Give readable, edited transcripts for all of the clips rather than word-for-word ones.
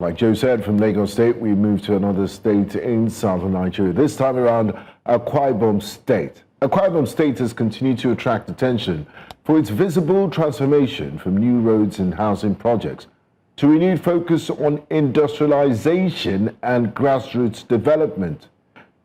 Like Joe said, from Lagos State, we move to another state in southern Nigeria. This time around, Akwa Ibom State. Akwa Ibom State has continued to attract attention for its visible transformation from new roads and housing projects to renewed focus on industrialization and grassroots development.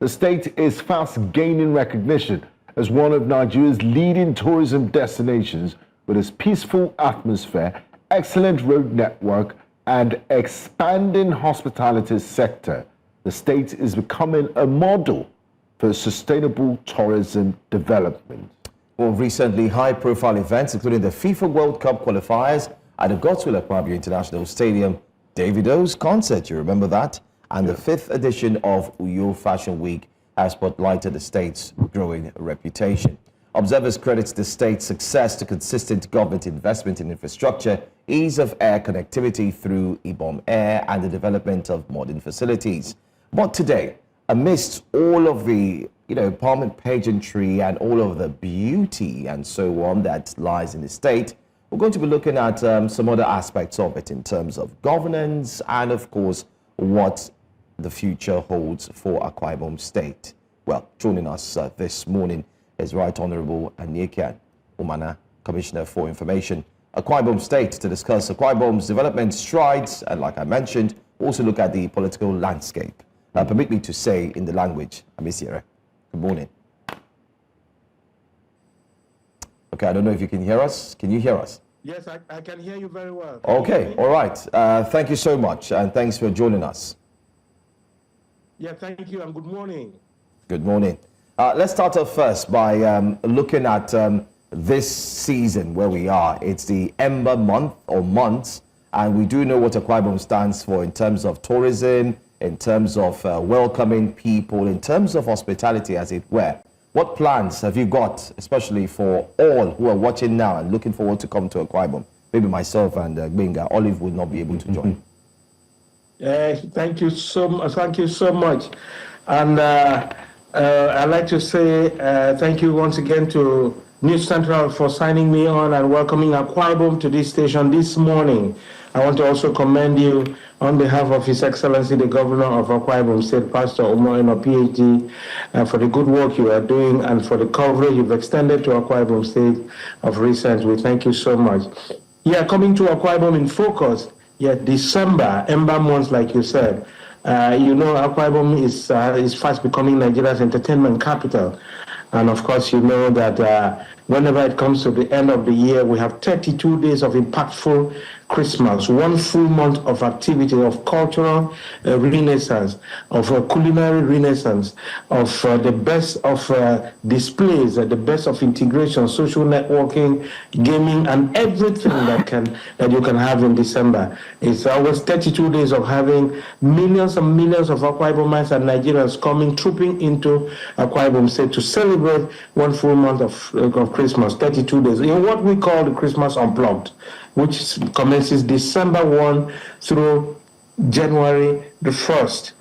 The state is fast gaining recognition as one of Nigeria's leading tourism destinations with its peaceful atmosphere, excellent road network, and expanding hospitality sector. The state is becoming a model for sustainable tourism development. Well, recently, high-profile events, including the FIFA World Cup qualifiers at the Godswill Akpabio International Stadium, Davido's concert, you remember that? And the 5th edition of Uyo Fashion Week has spotlighted the state's growing reputation. Observers credit the state's success to consistent government investment in infrastructure, ease of air connectivity through Ibom Air, and the development of modern facilities. But today, amidst all of the Parliament pageantry and all of the beauty and so on that lies in the state, we're going to be looking at some other aspects of it in terms of governance and, of course, what the future holds for Akwa Ibom State. Well, joining us this morning is Right Honorable Aniekan Umanah, Commissioner for Information, Akwa Ibom State, to discuss Akwa Ibom's development strides and, like I mentioned, also look at the political landscape. Permit me to say in the language, Amisire, good morning. Okay, I don't know if you can hear us. Can you hear us? Yes, I can hear you very well. Okay, all right. Thank you so much, and thanks for joining us. Yeah, thank you, and good morning. Good morning. Let's start off first by looking at this season where we are. It's the Ember month or months, and we do know what Akwa Ibom stands for in terms of tourism, in terms of welcoming people, in terms of hospitality, as it were. What plans have you got, especially for all who are watching now and looking forward to come to Akwa Ibom? Maybe myself and Gbenga, Olive will not be able to join. Thank you so much. Thank you so much. And I'd like to say thank you once again to News Central for signing me on and welcoming Akwa Ibom to this station this morning. I want to also commend you on behalf of His Excellency, the Governor of Akwa Ibom State, Pastor Umo Eno, PhD, for the good work you are doing and for the coverage you've extended to Akwa Ibom State of recent. We thank you so much. Yeah, coming to Akwa Ibom in focus, December, Ember months, like you said. Akwa Ibom is fast becoming Nigeria's entertainment capital. And of course, you know that whenever it comes to the end of the year, we have 32 days of impactful Christmas, 1 full month of activity, of cultural renaissance, of culinary renaissance, of the best of displays, the best of integration, social networking, gaming, and everything that you can have in December. It's always 32 days of having millions and millions of Akwa Ibomites and Nigerians trooping into Akwa Ibom State to celebrate 1 full month of Christmas, 32 days, in what we call the Christmas Unplugged, which commences December 1 through January the 1st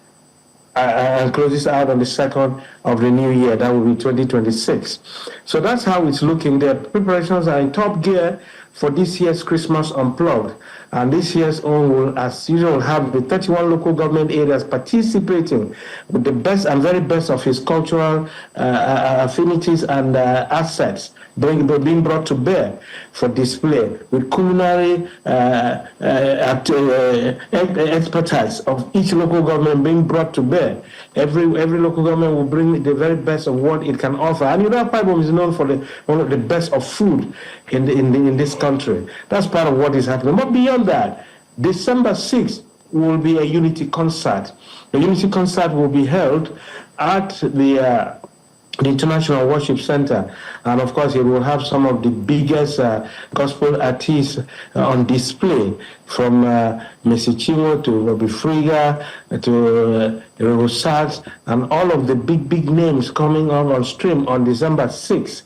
and closes out on the 2nd of the new year. That will be 2026. So that's how it's looking. The preparations are in top gear for this year's Christmas Unplugged. And this year's own will, as usual, have the 31 local government areas participating with the best and very best of his cultural affinities and assets being brought to bear for display, with culinary expertise of each local government being brought to bear. Every local government will bring the very best of what it can offer. And Akwa Ibom is known for one of the best of food in this country. That's part of what is happening. But beyond that, December 6th will be a unity concert. The unity concert will be held at the International Worship Center, and of course it will have some of the biggest gospel artists on display, from Messi Chimo to Robbie Friga to Rosat, and all of the big names coming on stream on December 6th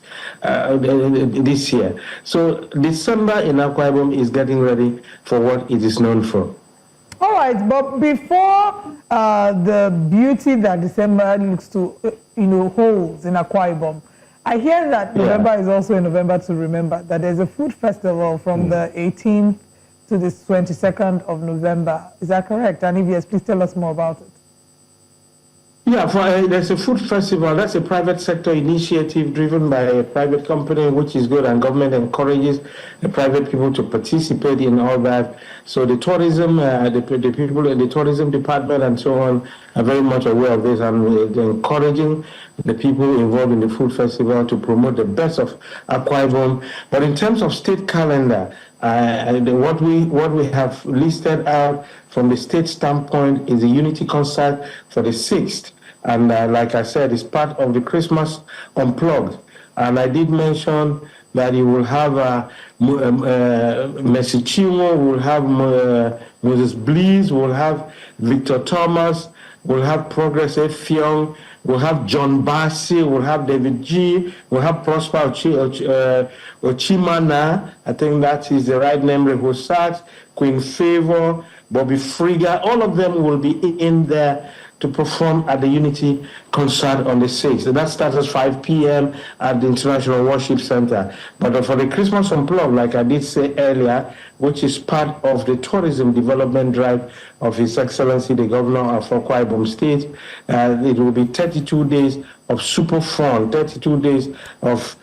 this year. So December in Akwa Ibom is getting ready for what it is known for. All right, but before the beauty that December looks to, holds in Akwa Ibom, I hear that November is also a November to remember, that there's a food festival from the 18th to the 22nd of November. Is that correct? And if yes, please tell us more about it. Yeah, there's a food festival. That's a private sector initiative driven by a private company, which is good, and government encourages the private people to participate in all that. So the tourism, the people in the tourism department and so on are very much aware of this, and they're encouraging the people involved in the food festival to promote the best of Akwa Ibom. But in terms of state calendar, what we have listed out from the state standpoint is a unity concert for the 6th. And like I said, it's part of the Christmas Unplugged. And I did mention that you will have Messi Chinwo, we'll have Moses Bliss, we'll have Victor Thomas, we'll have Progress Effiong, we'll have John Bassi, we'll have David G, we'll have Prosper Ochimana, I think that is the right name, Rehosat, Queen Favor, Bobby Frigga, all of them will be in there to perform at the Unity concert on the 6th. So that starts at 5 p.m. at the International Worship Center. But for the Christmas Unplugged, like I did say earlier, which is part of the tourism development drive of His Excellency, the Governor of Akwa Ibom State, it will be 32 days of super fun, 32 days of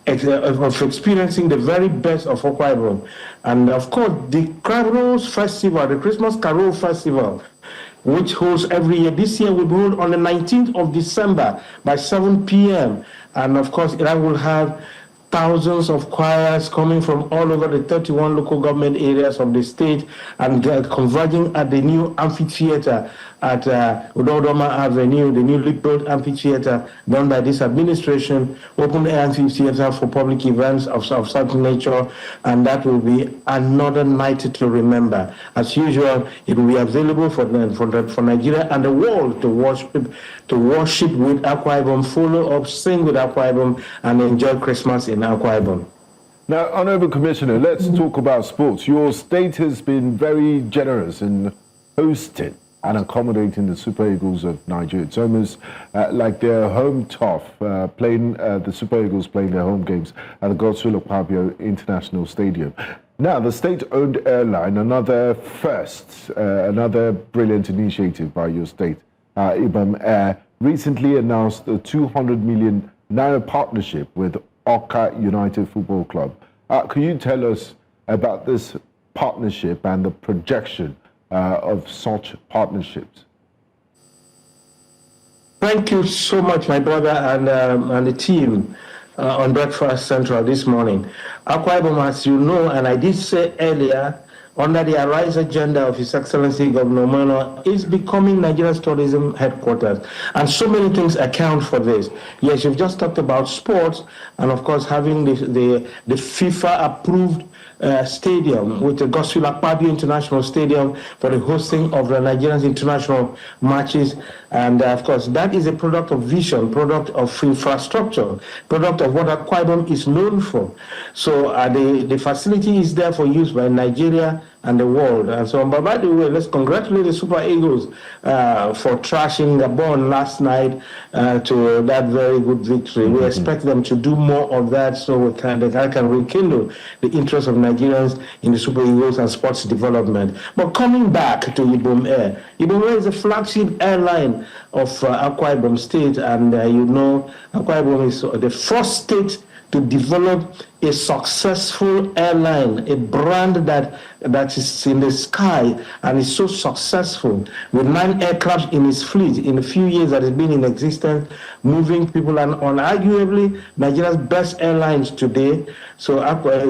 experiencing the very best of Akwa Ibom. And of course, the Carols Festival, the Christmas Carol Festival, which holds every year. This year will be held on the 19th of December by 7 p.m. And of course, that will have thousands of choirs coming from all over the 31 local government areas of the state, and converging at the new amphitheater at Udodoma Avenue, the newly built amphitheater done by this administration, open air amphitheater for public events of such nature, and that will be another night to remember. As usual, it will be available for Nigeria and the world to worship with Akwa Ibom, follow up, sing with Akwa Ibom, and enjoy Christmas in Akwa Ibom. Now, Honourable Commissioner, let's talk about sports. Your state has been very generous in hosting and accommodating the Super Eagles of Nigeria. It's almost like their home turf, playing the Super Eagles playing their home games at the Godswill Akpabio International Stadium. Now, the state-owned airline, another first, another brilliant initiative by your state, Ibom Air, recently announced a 200 million naira partnership with Awka United Football Club. Can you tell us about this partnership and the projection of such partnerships? Thank you so much, my brother, and the team on Breakfast Central this morning. Akwa Ibom, as you know, and I did say earlier, under the Arise agenda of His Excellency Governor Umo Eno, is becoming Nigeria's tourism headquarters. And so many things account for this. Yes, you've just talked about sports, and of course having the FIFA-approved stadium with the Godswill Akpabio International Stadium for the hosting of the Nigerians international matches. And of course, that is a product of vision, product of infrastructure, product of what Akwa Ibom is known for. So the facility is there for use by Nigeria and the world. And so, but by the way, let's congratulate the Super Eagles for trashing Gabon last night to that very good victory. We expect them to do more of that, so they can rekindle the interest of Nigerians in the Super Eagles and sports development. But coming back to Ibom Air, Ibom Air is a flagship airline of Akwa Ibom State, and you know, Akwa Ibom is the first state to develop a successful airline, a brand that is in the sky and is so successful, with 9 aircraft in its fleet in a few years that it's been in existence, moving people, and arguably Nigeria's best airlines today. So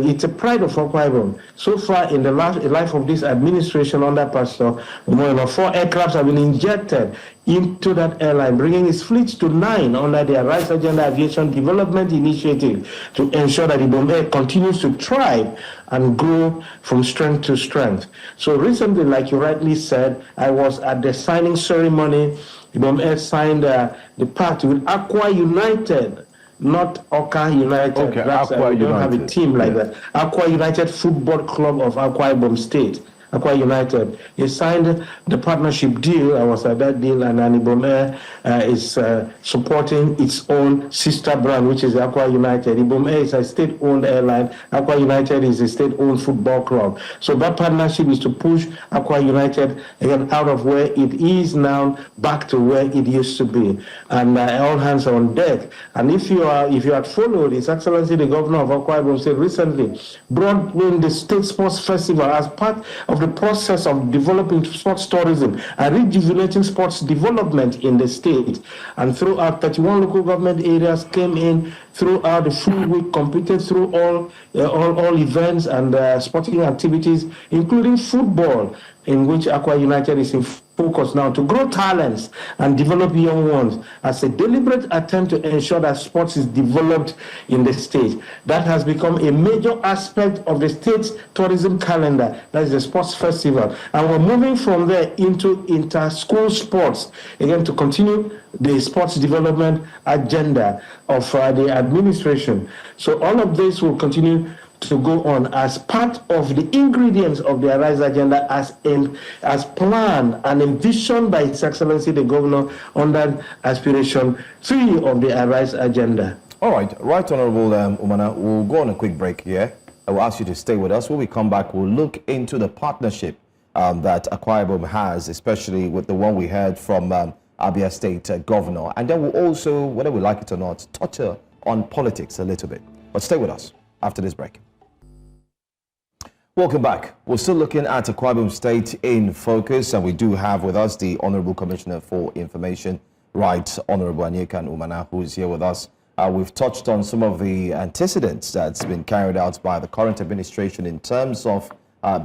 it's a pride of Akwa Ibom. So far in the life of this administration under Pastor Umo Eno, 4 aircrafts have been injected into that airline, bringing its fleet to 9 under the Arise Agenda Aviation Development Initiative to ensure that Ibom Air continues to thrive and grow from strength to strength. So recently, like you rightly said, I was at the signing ceremony. Ibom Air signed the pact with Akwa United, not Awka United. Okay, That's, Akwa we don't United. have a team like that. Akwa United Football Club of Akwa Ibom State. Akwa United. He signed the partnership deal. I was at that deal, and Ibom Air is supporting its own sister brand, which is Akwa United. Ibom Air is a state-owned airline. Akwa United is a state-owned football club. So that partnership is to push Akwa United again out of where it is now back to where it used to be. And all hands are on deck. And if you had followed, His Excellency the Governor of Akwa Ibom State recently brought in the State Sports Festival as part of the process of developing sports tourism and rejuvenating sports development in the state. And throughout 31 local government areas came in throughout the full week, competed through all events and sporting activities, including football, in which Akwa United is in focus now to grow talents and develop young ones as a deliberate attempt to ensure that sports is developed in the state. That has become a major aspect of the state's tourism calendar. That is the sports festival. And we're moving from there into inter-school sports, again, to continue the sports development agenda of the administration. So all of this will continue to go on as part of the ingredients of the Arise agenda as planned and envisioned by His Excellency the Governor under Aspiration 3 of the Arise agenda. All right, Honorable Umanah, we'll go on a quick break here. I will ask you to stay with us. When we come back, we'll look into the partnership that Akwa Ibom has, especially with the one we heard from Abia State Governor. And then we'll also, whether we like it or not, touch on politics a little bit. But stay with us after this break. Welcome back. We're still looking at Akwa Ibom State in focus, and we do have with us the Honorable Commissioner for Information Rights, Honorable Aniekan Umanah, who is here with us. We've touched on some of the antecedents that's been carried out by the current administration in terms of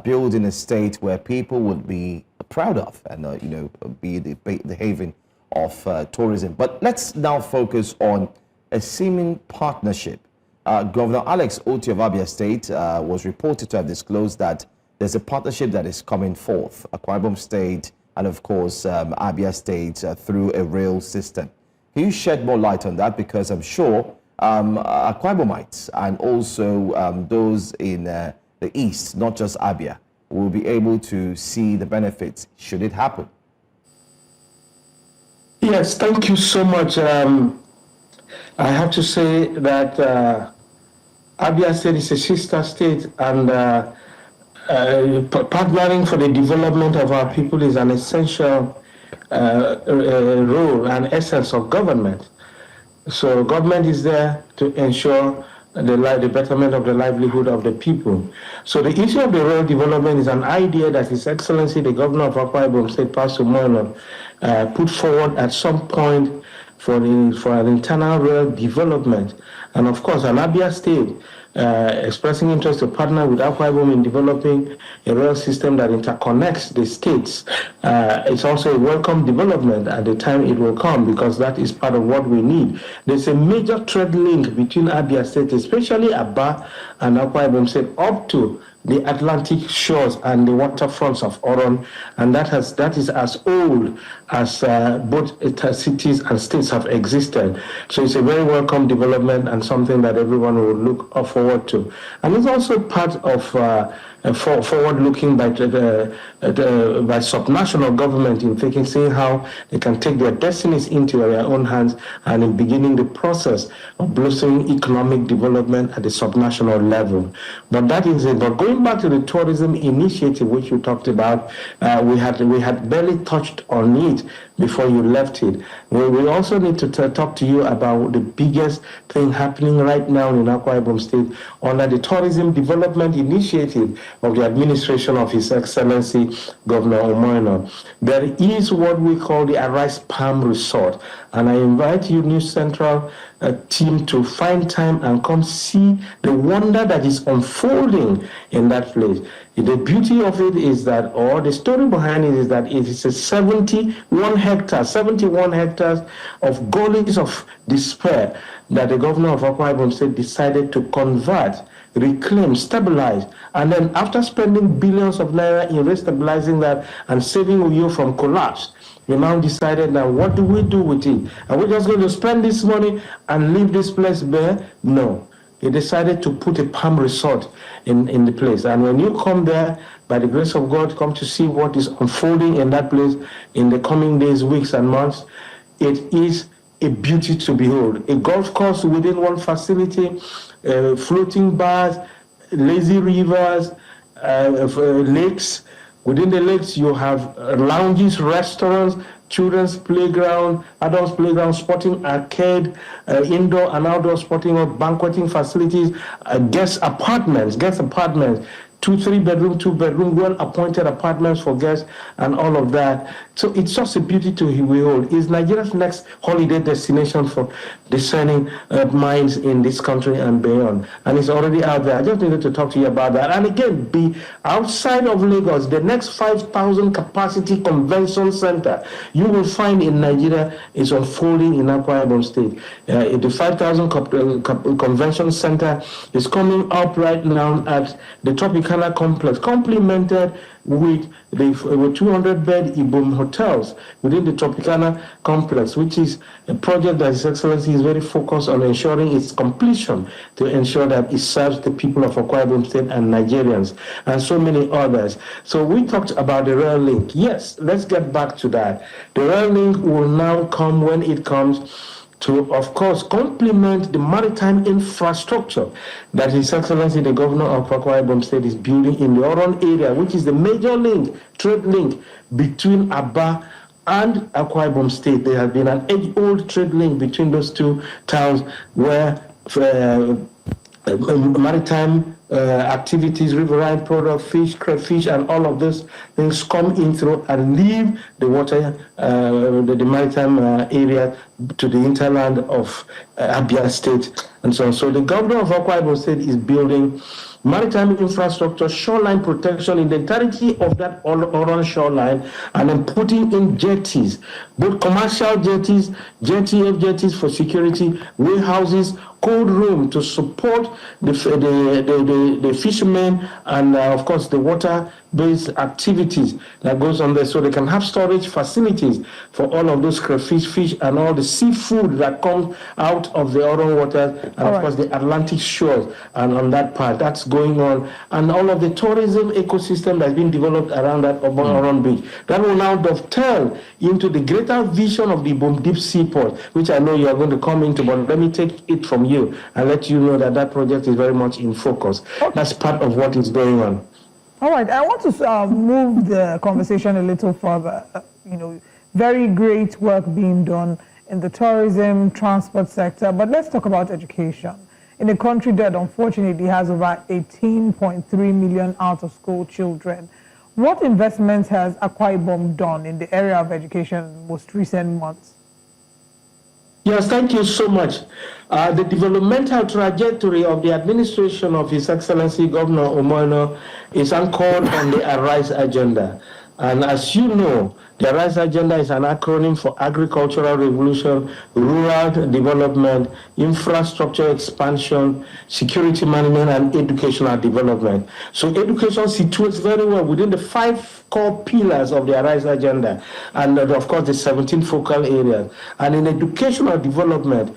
building a state where people would be proud of and be the haven of tourism. But let's now focus on a seeming partnership. Governor Alex Oti of Abia State was reported to have disclosed that there's a partnership that is coming forth, Akwa Ibom State and, of course, Abia State through a rail system. Can you shed more light on that? Because I'm sure Akwa Ibomites and also those in the east, not just Abia, will be able to see the benefits should it happen. Yes, thank you so much. I have to say that Abia State is a sister state, and partnering for the development of our people is an essential role and essence of government. So government is there to ensure the betterment of the livelihood of the people. So the issue of the rail development is an idea that His Excellency the Governor of Akwa Ibom State, Pastor Umo Eno, put forward at some point for an internal rail development. And of course, an Abia State expressing interest to partner with Akwa Ibom in developing a rail system that interconnects the states. It's also a welcome development at the time it will come, because that is part of what we need. There's a major trade link between Abia State, especially Aba and Akwa Ibom State, up to the Atlantic shores and the waterfronts of Oron, and that is as old as both cities and states have existed. So it's a very welcome development and something that everyone will look forward to. And it's also part of forward-looking by subnational government in seeing how they can take their destinies into their own hands and in beginning the process of blossoming economic development at the subnational level. But that is it. But going back to the tourism initiative which you talked about, we had barely touched on it before you left it. We also need to talk to you about the biggest thing happening right now in Akwa Ibom State under the tourism development initiative of the administration of His Excellency Governor Umo Eno. There is what we call the Arise Palm Resort, and I invite you, News Central team, to find time and come see the wonder that is unfolding in that place. The beauty of it is that, or the story behind it is that it is a 71 hectares of gullies of despair that the governor of Akwa Ibom State decided to convert, reclaim, stabilize, and then after spending billions of naira in restabilizing that and saving Uyo from collapse, we now decided, now what do we do with it? Are we just going to spend this money and leave this place bare? No. He decided to put a palm resort in the place. And when you come there, by the grace of God, come to see what is unfolding in that place in the coming days, weeks, and months. It is a beauty to behold. A golf course within one facility, floating bars, lazy rivers, lakes. Within the lakes, you have lounges, restaurants, children's playground, adults playground, sporting arcade, indoor and outdoor sporting or banqueting facilities, guest apartments, 2, 3 bedroom, 2 bedroom, well-appointed apartments for guests and all of that. So it's just a beauty to behold. It's Nigeria's next holiday destination for discerning minds in this country and beyond. And it's already out there. I just needed to talk to you about that. And again, be outside of Lagos, the next 5,000 capacity convention center you will find in Nigeria is unfolding in Akwa Ibom State. The 5,000 convention center is coming up right now at the Tropicana complex, complemented with the 200-bed Ibom hotels within the Tropicana complex, which is a project that His Excellency is very focused on ensuring its completion to ensure that it serves the people of Akwa Ibom State and Nigerians and so many others. So we talked about the rail link. Yes, let's get back to that. The rail link will now come when it comes to, of course, complement the maritime infrastructure that His Excellency the Governor of Akwa Ibom State is building in the Oron area, which is the major link, trade link between Aba and Akwa Ibom State. There has been an age-old trade link between those two towns where maritime activities, riverine products, fish, crayfish, and all of these things come in through and leave the water, the maritime area to the hinterland of Abia State and so on. So the governor of Akwa Ibom State is building maritime infrastructure, shoreline protection in the entirety of that Oron shoreline, and then putting in jetties, both commercial jetties, jetties for security, warehouses, cold room to support the fishermen and of course the water-based activities that goes on there, so they can have storage facilities for all of those crayfish, fish, and all the seafood that comes out of the Oron water, and of course the Atlantic shores, and on that part that's going on, and all of the tourism ecosystem that's been developed around that Oron beach. That will now dovetail into the greater vision of the Ibom Deep Seaport, which I know you are going to come into, but let me take it from you and let you know that that project is very much in focus. Okay. That's part of what is going on. All right, I want to move the conversation a little further. Very great work being done in the tourism, transport sector, but let's talk about education. In a country that unfortunately has over 18.3 million out-of-school children, what investments has Akwa Ibom done in the area of education in the most recent months? Yes, thank you so much. The developmental trajectory of the administration of His Excellency Governor Umo Eno is anchored on the ARISE agenda. And as you know, the ARISE agenda is an acronym for Agricultural Revolution, Rural Development, Infrastructure Expansion, Security Management, and Educational Development. So education situates very well within the 5 core pillars of the ARISE agenda, and of course the 17 focal areas. And in educational development,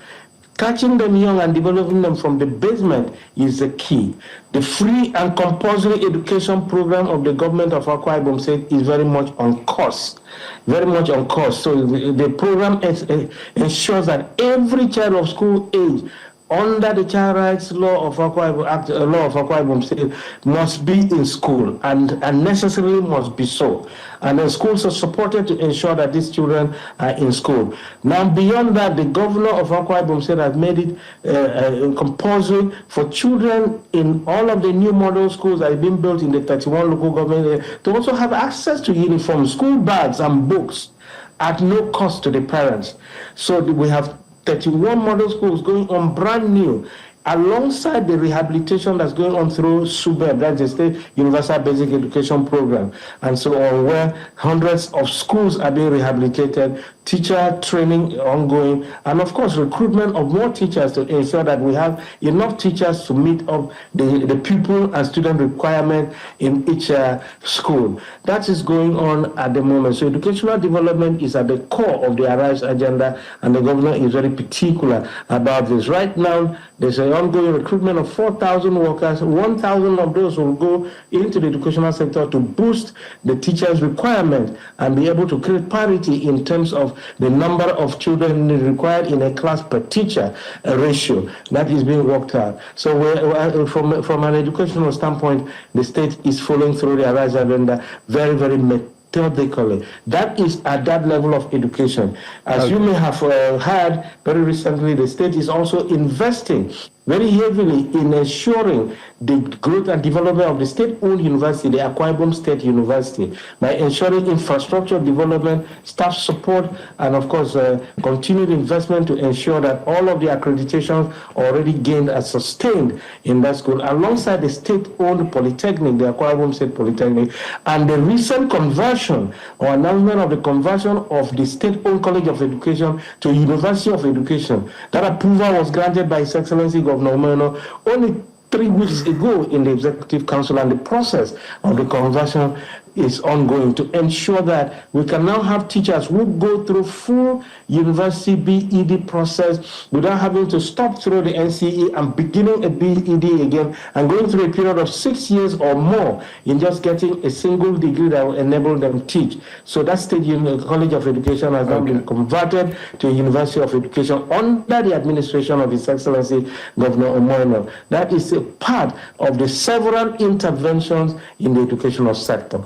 catching them young and developing them from the basement is the key. The free and compulsory education program of the government of Akwa Ibom State is very much on course. Very much on course. So the program ensures that every child of school age under the Child Rights Law of Akwa Ibom State must be in school, and necessarily must be so. And the schools are supported to ensure that these children are in school. Now, beyond that, the governor of Akwa Ibom State has made it compulsory for children in all of the new model schools that have been built in the 31 local government areas to also have access to uniforms, school bags, and books at no cost to the parents. So we have 31 model schools going on brand new, alongside the rehabilitation that's going on through SUBEB, that's the State Universal Basic Education Program, and so on, where hundreds of schools are being rehabilitated, teacher training ongoing, and of course recruitment of more teachers to ensure that we have enough teachers to meet up the pupil and student requirement in each school. That is going on at the moment. So educational development is at the core of the ARISE agenda, and the governor is very particular about this. Right now, there's ongoing recruitment of 4,000 workers. 1,000 of those will go into the educational sector to boost the teachers' requirement and be able to create parity in terms of the number of children required in a class per teacher ratio. That is being worked out. So from an educational standpoint, the state is following through the Arise agenda very, very methodically. That is at that level of education. As you may have heard very recently, the state is also investing very heavily in ensuring the growth and development of the state-owned university, the Akwa Ibom State University, by ensuring infrastructure development, staff support, and of course, continued investment to ensure that all of the accreditations already gained are sustained in that school, alongside the state-owned polytechnic, the Akwa Ibom State Polytechnic, and the recent conversion or announcement of the conversion of the state-owned College of Education to University of Education. That approval was granted by His Excellency Governor Umo Eno only 3 weeks ago in the Executive Council, and the process of the conversion is ongoing to ensure that we can now have teachers who go through full university BEd process without having to stop through the NCE and beginning a BEd again and going through a period of 6 years or more in just getting a single degree that will enable them to teach. So that State College of Education has now been converted to a University of Education under the administration of His Excellency Governor Umo Eno. That is a part of the several interventions in the educational sector.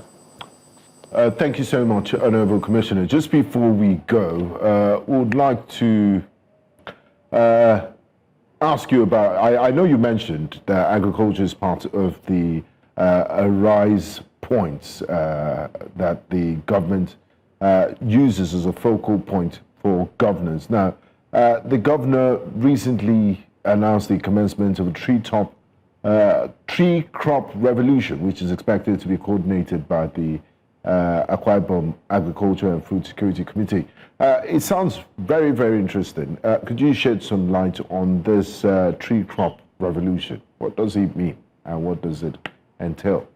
Thank you so much, Honourable Commissioner. Just before we go, we would like to ask you about, I know you mentioned that agriculture is part of the Arise points that the government uses as a focal point for governance. Now, the governor recently announced the commencement of a tree crop revolution, which is expected to be coordinated by the Akwa Ibom Agriculture and Food Security Committee. It sounds very, very interesting. Could you shed some light on this tree crop revolution? What does it mean and what does it entail?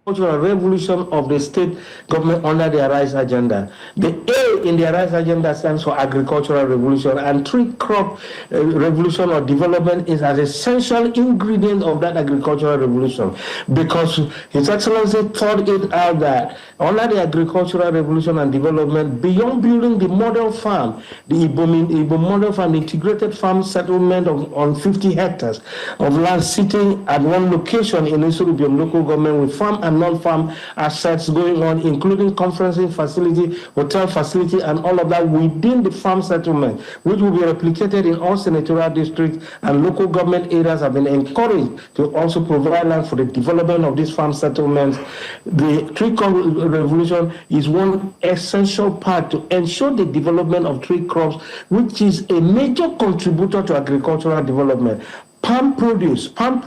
Revolution of the state government under the Arise agenda. The A in the Arise agenda stands for agricultural revolution, and tree crop revolution or development is an essential ingredient of that agricultural revolution, because His Excellency thought it out that under the agricultural revolution and development, beyond building the model farm, the Ibom model farm, the integrated farm settlement on 50 hectares of land sitting at one location in Ibom local government with farm and non-farm assets going on, including conferencing facility, hotel facility, and all of that within the farm settlement, which will be replicated in all senatorial districts, and local government areas have been encouraged to also provide land for the development of these farm settlements. The tree crop revolution is one essential part to ensure the development of tree crops, which is a major contributor to agricultural development. Palm produce, palm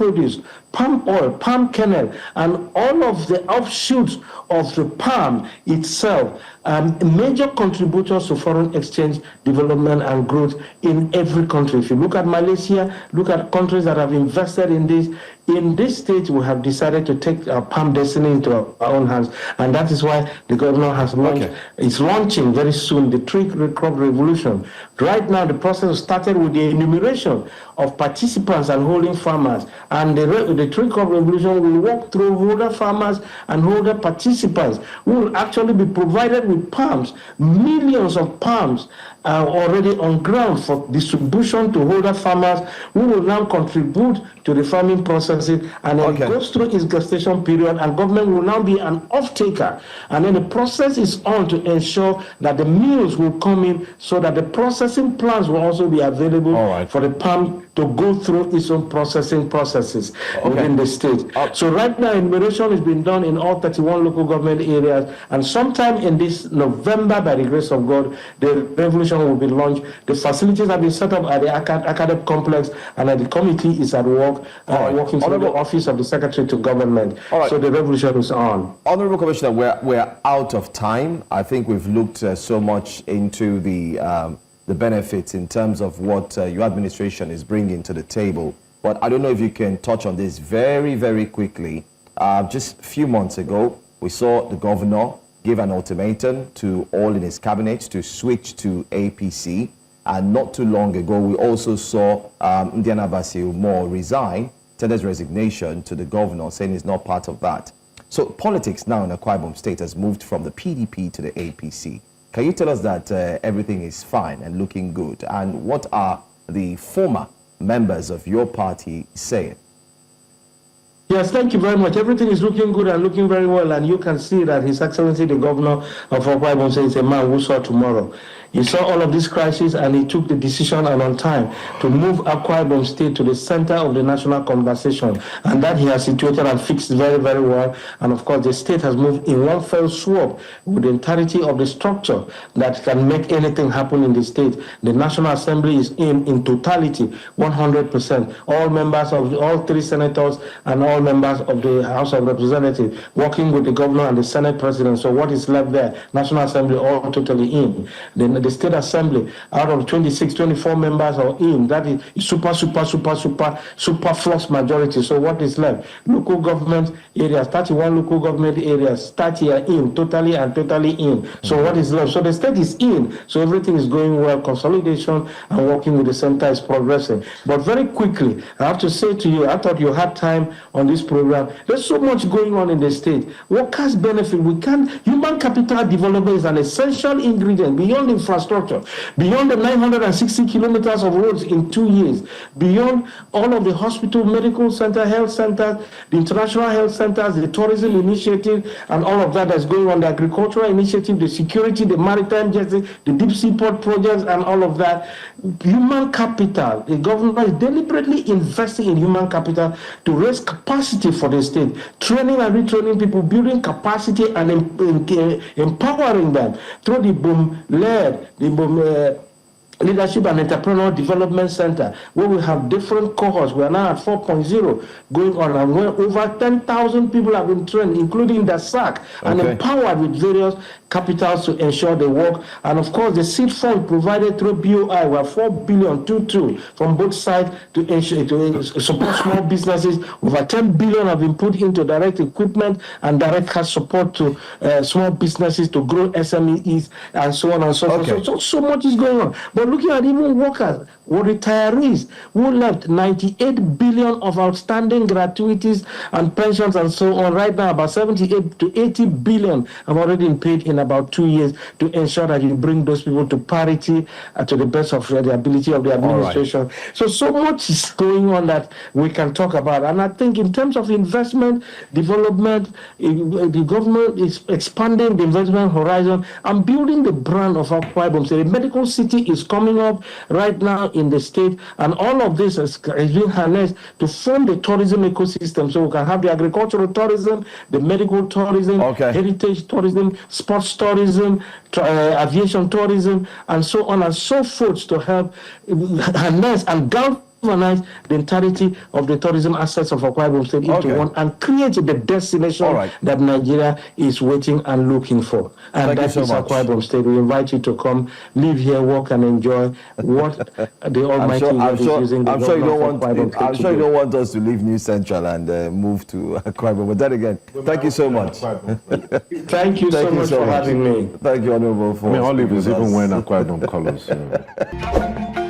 oil, palm kernel, and all of the offshoots of the palm itself, major contributors to foreign exchange development and growth in every country. If you look at Malaysia, look at countries that have invested in this. In this stage, we have decided to take our palm destiny into our own hands, and that is why the governor has launched, is launching very soon the tree crop revolution. Right now, the process started with the enumeration of participants and holding farmers, and the tree crop revolution will walk through holder farmers and holder participants who will actually be provided with palms, millions of palms already on ground for distribution to holder farmers who will now contribute to the farming processing, and then it goes through its gestation period, and government will now be an off-taker, and then the process is on to ensure that the mills will come in so that the processing plants will also be available for the palm to go through its own processing processes within the state. So right now, enumeration is being done in all 31 local government areas, and sometime in this November, by the grace of God, the revolution will be launched. The facilities have been set up at the academic complex, and the committee is at work, working through the office of the Secretary to Government. So the revolution is on. Honorable Commissioner, we're out of time. I think we've looked so much into the benefits in terms of what your administration is bringing to the table. But I don't know if you can touch on this very, very quickly. Just a few months ago, we saw the governor give an ultimatum to all in his cabinet to switch to APC. And not too long ago, we also saw Ndiana Basil Moore resign, tender resignation to the governor, saying he's not part of that. So politics now in Akwa Ibom State has moved from the PDP to the APC. Can you tell us that everything is fine and looking good? And what are the former members of your party saying? Yes, thank you very much. Everything is looking good and looking very well, and you can see that His Excellency the Governor of Akwa Ibom State is a man who saw tomorrow. He saw all of this crisis and he took the decision and on time to move Akwa Ibom State to the center of the national conversation, and that he has situated and fixed very, very well. And of course, the state has moved in one fell swoop with the entirety of the structure that can make anything happen in the state. The National Assembly is in totality, 100%. All members of all 3 senators and all members of the House of Representatives working with the governor and the Senate President. So what is left there? National Assembly all totally in. Then the State Assembly, out of 26, 24 members are in. That is super flux majority. So what is left? Local government areas, 31 local government areas, 30 are in, totally in. So what is left? So the state is in. So everything is going well. Consolidation and working with the center is progressing. But very quickly, I have to say to you, I thought you had time on this program. There's so much going on in the state. Workers benefit. Human capital development is an essential ingredient beyond infrastructure, beyond the 960 kilometers of roads in 2 years, beyond all of the hospital, medical center, health centers, the international health centers, the tourism initiative, and all of that that's going on, the agricultural initiative, the security, the maritime justice, the deep seaport projects, and all of that. Human capital, the government is deliberately investing in human capital to raise capacity for the state, training and retraining people, building capacity and empowering them through the Ibom-led, the Ibom Leadership and Entrepreneurial Development Center, where we have different cohorts. We are now at 4.0 going on, and where over 10,000 people have been trained, including the SAC, and empowered with various capitals to ensure they work. And of course, the seed fund provided through BOI, we have 4 billion, 2 from both sides to ensure to support small businesses. Over 10 billion have been put into direct equipment and direct cash support to small businesses to grow SMEs and so on and so forth. So much is going on. But looking at even workers or retirees who left 98 billion of outstanding gratuities and pensions and so on. Right now, about 78 to 80 billion have already been paid in about 2 years to ensure that you bring those people to parity to the best of the ability of the administration. Right. So much is going on that we can talk about. And I think in terms of investment, development, the government is expanding the investment horizon and building the brand of Akwa Ibom. So the medical city is coming up right now in the state, and all of this is being harnessed to form the tourism ecosystem, so we can have the agricultural tourism, the medical tourism, heritage tourism, sports tourism, aviation tourism, and so on and so forth, to help harness and galvanize the entirety of the tourism assets of Akwa Ibom State into one and create the destination that Nigeria is waiting and looking for. And that is Akwa Ibom State. We invite you to come, live here, work and enjoy what the Almighty God is using the government of Akwa Ibom State. I'm sure you don't want us to leave New Central and move to Akwa Ibom. But then again, thank you so much. Thank you so much for having me. Thank you, Honorable. I mean, Olive is even wearing Akwa Ibom colors.